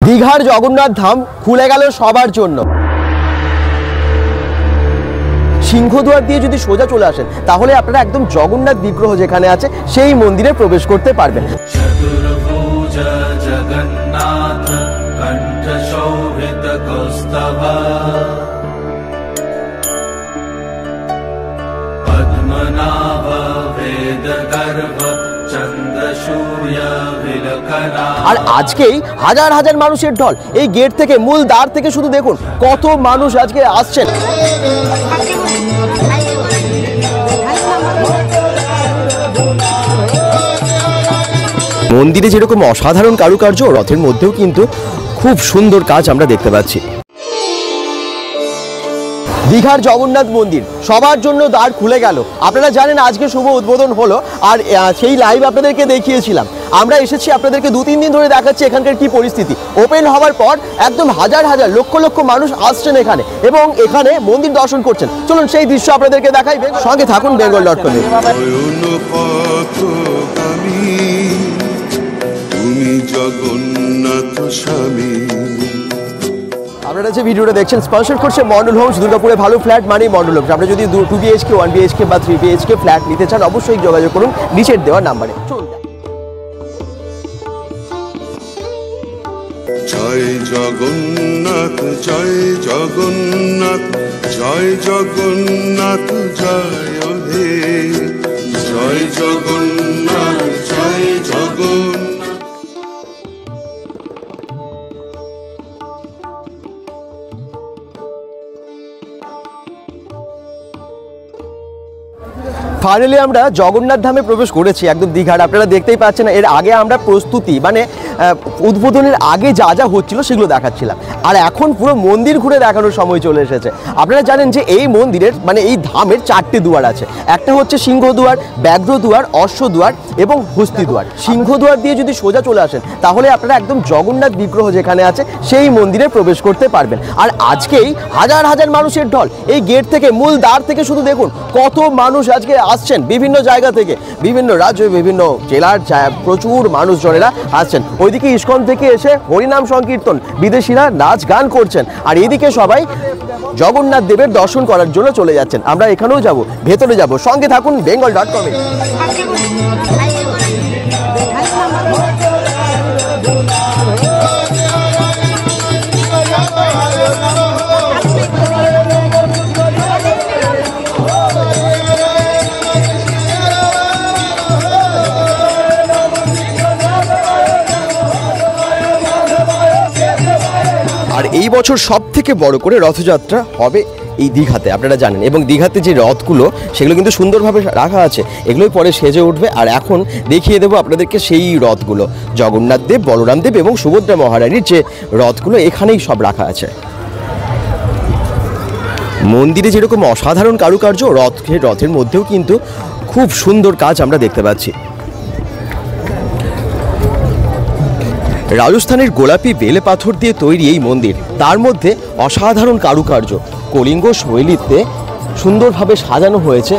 দীঘার জগন্নাথ ধাম খুলে গেল সবার জন্য। সিংহদুয়ার দিয়ে যদি সোজা চলে আসেন তাহলে আপনারা একদম জগন্নাথ বিগ্রহ যেখানে আছে সেই মন্দিরে প্রবেশ করতে পারবেন। আর আজকেই হাজার হাজার মানুষের ঢল এই গেট থেকে, মূল দ্বার থেকে শুধু দেখুন কত মানুষ আজকে আসছেন। মন্দিরে যেরকম অসাধারণ কারুকার্য, রথের মধ্যেও কিন্তু খুব সুন্দর কাজ আমরা দেখতে পাচ্ছি। দীঘার জগন্নাথ মন্দির সবার জন্য দ্বার খুলে গেল। আপনারা জানেন আজকে শুভ উদ্বোধন হলো, আর সেই লাইভ আপনাদেরকে দেখিয়েছিলাম। আমরা এসেছি আপনাদেরকে 2-3 দিন ধরে দেখাচ্ছি এখানকার কি পরিস্থিতি। ওপেন হওয়ার পর একদম হাজার হাজার লক্ষ লক্ষ মানুষ আসছেন এখানে এবং এখানে মন্দির দর্শন করছেন। চলুন সেই দৃশ্য আপনাদেরকে দেখাই, সঙ্গে থাকুন bengal.com। আপনারা যে ভিডিওটা দেখছেন স্পন্সর করছে মন্ডল হোমস। দুর্গাপুরে ভালো ফ্ল্যাট মানে মন্ডল হোমস। আপনি যদি 2 BHK 1 BHK বা 3 BHK ফ্ল্যাট নিতে চান অবশ্যই যোগাযোগ করুন নিচের দেওয়া নাম্বারে। জয় জগন্নাথ জয় জগন্নাথ জয় জগন্নাথ জয় হে জয় জগন্নাথ জয় জগন্নাথ। ফাইনালি আমরা জগন্নাথ ধামে প্রবেশ করেছি একদম দীঘার। আপনারা দেখতেই পাচ্ছেন এর আগে আমরা প্রস্তুতি মানে উদ্বোধনের আগে যা যা হচ্ছিল সেগুলো দেখাচ্ছিলাম, আর এখন পুরো মন্দির ঘুরে দেখানোর সময় চলে এসেছে। আপনারা জানেন যে এই মন্দিরের মানে এই ধামের 4টে দুয়ার আছে। একটা হচ্ছে সিংহদুয়ার, ব্যাঘ্রদুয়ার, অশ্বদুয়ার এবং হস্তিদুয়ার। সিংহদুয়ার দিয়ে যদি সোজা চলে আসেন তাহলে আপনারা একদম জগন্নাথ বিগ্রহ যেখানে আছে সেই মন্দিরে প্রবেশ করতে পারবেন। আর আজকেই হাজার হাজার মানুষের ঢল এই গেট থেকে, মূল দ্বার থেকে শুধু দেখুন কত মানুষ আজকে আসছেন বিভিন্ন জায়গা থেকে, বিভিন্ন রাজ্য, বিভিন্ন জেলার প্রচুর মানুষজনেরা আসছেন। ওইদিকে ইস্কন থেকে এসে হরিনাম সংকীর্তন, বিদেশিরা নাচ গান করছেন, আর এদিকে সবাই জগন্নাথ দেবের দর্শন করার জন্য চলে যাচ্ছেন। আমরা এখানেও যাব, ভেতরে যাব, সঙ্গে থাকুন bengal.com। আর এই বছর সব থেকে বড় করে রথযাত্রা হবে এই দীঘাতে, আপনারা জানেন। এবং দীঘাতে যে রথগুলো সেগুলো কিন্তু সুন্দরভাবে রাখা আছে, এগুলোই পরে সেজে উঠবে। আর এখন দেখিয়ে দেবো আপনাদেরকে সেই রথগুলো, জগন্নাথ দেব, বলরাম দেব এবং সুভদ্রা মহারানীর যে রথগুলো এখানেই সব রাখা আছে। মন্দিরে যেরকম অসাধারণ কারুকার্য, রথের মধ্যেও কিন্তু খুব সুন্দর কাজ আমরা দেখতে পাচ্ছি। রাজস্থানের গোলাপি বেলে পাথর দিয়ে তৈরি এই মন্দির, তার মধ্যে অসাধারণ কারুকার্য, কলিঙ্গ শৈলীতে সুন্দরভাবে সাজানো হয়েছে।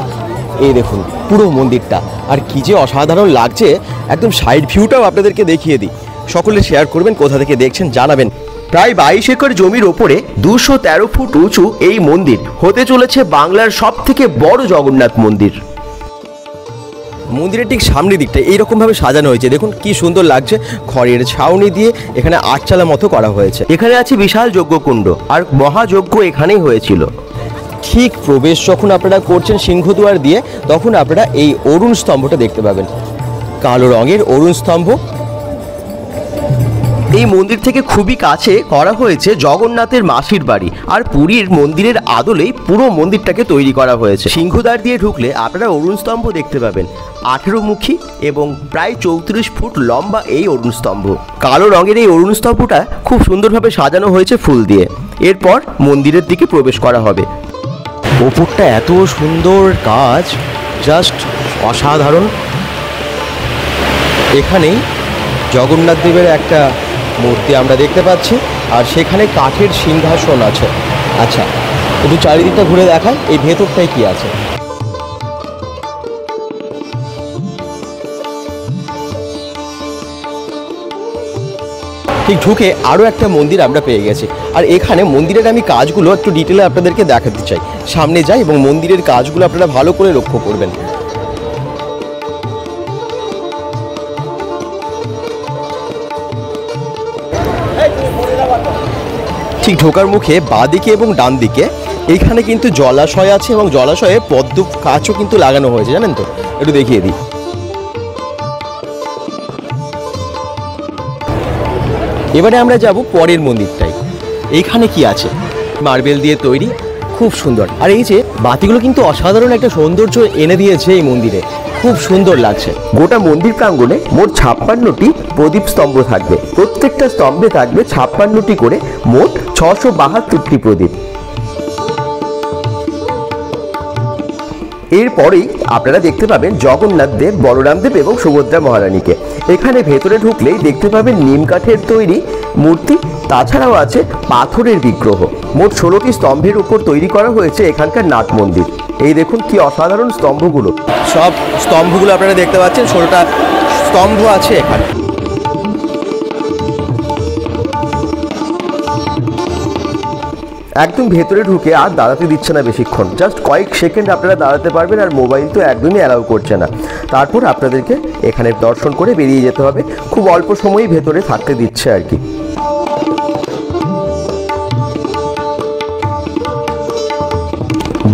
এই দেখুন পুরো মন্দিরটা, আর কি যে অসাধারণ লাগছে। একদম সাইড ভিউটাও আপনাদেরকে দেখিয়ে দিই। সকলে শেয়ার করবেন, কোথা থেকে দেখছেন জানাবেন। প্রায় 22 একর জমির ওপরে 213 ফুট উঁচু এই মন্দির হতে চলেছে বাংলার সব থেকে বড় জগন্নাথ মন্দির। মন্দিরের ঠিক সামনের দিকটা এইরকমভাবে সাজানো হয়েছে, দেখুন কি সুন্দর লাগছে। খড়ের ছাউনি দিয়ে এখানে 8চালা মতো করা হয়েছে। এখানে আছে বিশাল যজ্ঞকুণ্ড, আর মহাযজ্ঞ এখানেই হয়েছিল। ঠিক প্রবেশ যখন আপনারা করছেন সিংহদুয়ার দিয়ে, তখন আপনারা এই অরুণ স্তম্ভটা দেখতে পাবেন, কালো রঙের অরুণ স্তম্ভ। এই মন্দির থেকে খুবই কাছে করা হয়েছে জগন্নাথের মাসির বাড়ি, আর পুরীর মন্দিরের আদলেই পুরো মন্দিরটাকে তৈরি করা হয়েছে। সিংহদ্বার দিয়ে ঢুকলে আপনারা অরুণ স্তম্ভ দেখতে পাবেন, 18 মুখী এবং প্রায় 34 ফুট লম্বা এই অরুণ স্তম্ভ। কালো রঙের এই অরুণ স্তম্ভটা খুব সুন্দরভাবে সাজানো হয়েছে ফুল দিয়ে। এরপর মন্দিরের দিকে প্রবেশ করা হবে। ওপরটা এত সুন্দর কাজ, জাস্ট অসাধারণ। এখানেই জগন্নাথ দেবের একটা মূর্তি আমরা দেখতে পাচ্ছি, আর সেখানে কাঠের সিংহাসন আছে। আচ্ছা, একটু চারিদিকটা ঘুরে দেখাই এই ভেতরটায় কি আছে। ঠিক ঢুকে আরও একটা মন্দির আমরা পেয়ে গেছি। আর এখানে মন্দিরের আমি কাজগুলো একটু ডিটেলে আপনাদেরকে দেখাতে চাই। সামনে যাই এবং মন্দিরের কাজগুলো আপনারা ভালো করে লক্ষ্য করবেন। ঠিক ঢোকার মুখে বাঁদিকে এবং ডান দিকে এইখানে কিন্তু জলাশয় আছে এবং জলাশয়ে পদ্ম গাছও কিন্তু লাগানো হয়েছে, জানেন তো? একটু দেখিয়ে দিই। এবারে আমরা যাব পরের মন্দিরটাই। এইখানে কি আছে? মার্বেল দিয়ে তৈরি, খুব সুন্দর। আর এই যে বাতিগুলো কিন্তু অসাধারণ একটা সৌন্দর্য এনে দিয়েছে এই মন্দিরে, খুব সুন্দর লাগছে। গোটা মন্দির প্রাঙ্গণে মোট 56টি প্রদীপ স্তম্ভ থাকবে। প্রত্যেকটা স্তম্ভে থাকবে 56টি করে মোট 672টি প্রদীপ। এরপরেই আপনারা দেখতে পাবেন জগন্নাথ দেব, বলরাম দেব এবং সুভদ্রা মহারানীকে। এখানে ভেতরে ঢুকলেই দেখতে পাবেন নিম কাঠের তৈরি মূর্তি, তাছাড়াও আছে পাথরের বিগ্রহ। মোট 16টি স্তম্ভের উপর তৈরি করা হয়েছে এখানকার নাট মন্দির। এই দেখুন কি অসাধারণ স্তম্ভগুলো, সব স্তম্ভগুলো আপনারা দেখতে পাচ্ছেন। 16টা স্তম্ভ আছে এখানে। একদম ভেতরে ঢুকে আর দাঁড়াতে দিচ্ছে না বেশিক্ষণ, জাস্ট কয়েক সেকেন্ড আপনারা দাঁড়াতে পারবেন। আর মোবাইল তো একদমই অ্যালাউ করছে না। তারপর আপনাদেরকে এখানে দর্শন করে বেরিয়ে যেতে হবে। খুব অল্প সময়ই ভেতরে থাকতে দিচ্ছে আর কি।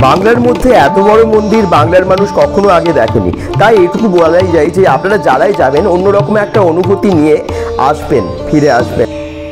বাংলার মধ্যে এত বড় মন্দির বাংলার মানুষ কখনো আগে দেখেনি। তাই এটুকু বলাই যায় যে আপনারা যারাই যাবেন অন্যরকম একটা অনুভূতি নিয়ে আসবেন, ফিরে আসবেন।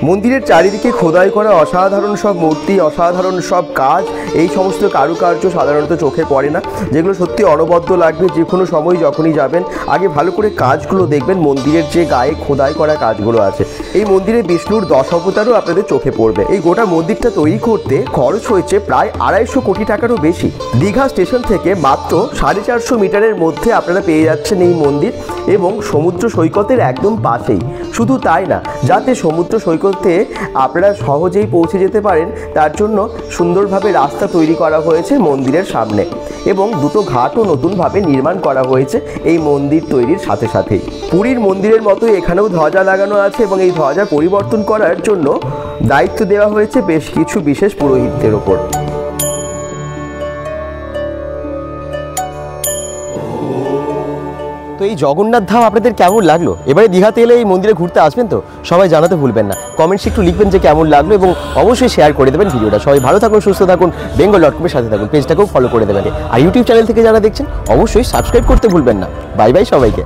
মন্দিরের চারিদিকে খোদাই করা অসাধারণ সব মূর্তি, অসাধারণ সব কাজ। এই সমস্ত কারুকার্য সাধারণত চোখে পড়ে না, যেগুলো সত্যি অনবদ্য লাগবে। যে কোনো সময় যখনই যাবেন আগে ভালো করে কাজগুলো দেখবেন, মন্দিরের যে গায়ে খোদাই করা কাজগুলো আছে। এই মন্দিরে বিষ্ণুর 10 অবতারও আপনাদের চোখে পড়বে। এই গোটা মন্দিরটা তৈরি করতে খরচ হয়েছে প্রায় 250 কোটি টাকারও বেশি। দীঘা স্টেশন থেকে মাত্র 450 মিটারের মধ্যে আপনারা পেয়ে যাচ্ছেন এই মন্দির, এবং সমুদ্র সৈকতের একদম পাশেই। শুধু তাই না, যাতে সমুদ্র সৈকতে আপনারা সহজেই পৌঁছে যেতে পারেন তার জন্য সুন্দরভাবে রাস্তা তৈরি করা হয়েছে মন্দিরের সামনে, এবং দুটো ঘাটও নতুনভাবে নির্মাণ করা হয়েছে এই মন্দির তৈরির সাথে সাথেই। পুরীর মন্দিরের মতোই এখানেও ধ্বজা লাগানো আছে, এবং এই ধ্বজা পরিবর্তন করার জন্য দায়িত্ব দেওয়া হয়েছে বেশ কিছু বিশেষ পুরোহিতদের ওপর। তো এই জগন্নাথ ধাম আপনাদের কেমন লাগলো? এবারে দীঘাতে এলে এই মন্দিরে ঘুরতে আসবেন তো? সবাই জানাতে ভুলবেন না, কমেন্টসে একটু লিখবেন যে কেমন লাগলো, এবং অবশ্যই শেয়ার করে দেবেন ভিডিওটা। সবাই ভালো থাকুন, সুস্থ থাকুন, bengal.com-এর সাথে থাকুন, পেজটাকেও ফলো করে দেবেন। আর ইউটিউব চ্যানেল থেকে যারা দেখছেন অবশ্যই সাবস্ক্রাইব করতে ভুলবেন না। বাই বাই সবাইকে।